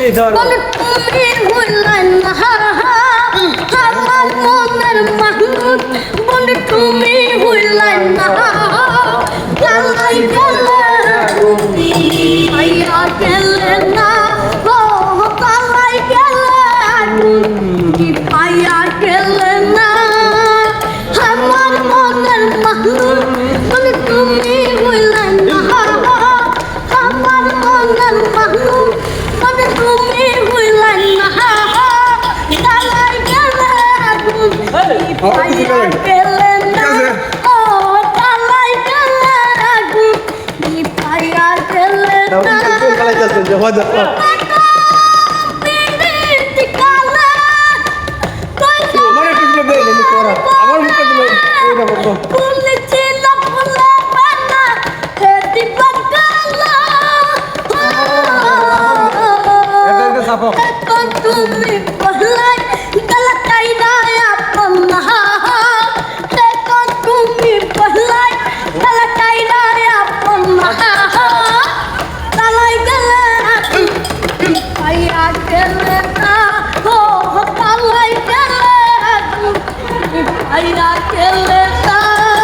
বলে তুমি হইলেন না আমার মনের মানুষ বলে তুমি হইলেন না কালাই গেলে ভাইয়া গেলে না ও কালাই গেলে ভাইয়া গেলে না আমার মনের মানুষ বলে তুমি হইলেন না আমার মনের মানুষ বলে তুমি হইলেন না কালাই গেলে ভাইয়া গেলে না ও কালাই গেলে ভাইয়া গেলে না তুমি বলাই গলতাই না আপনা দেখো তুমি বলাই গলতাই না আপনা কালাই গেলে ভাইয়া গেলে না ও কালাই গেলে ভাইয়া গেলে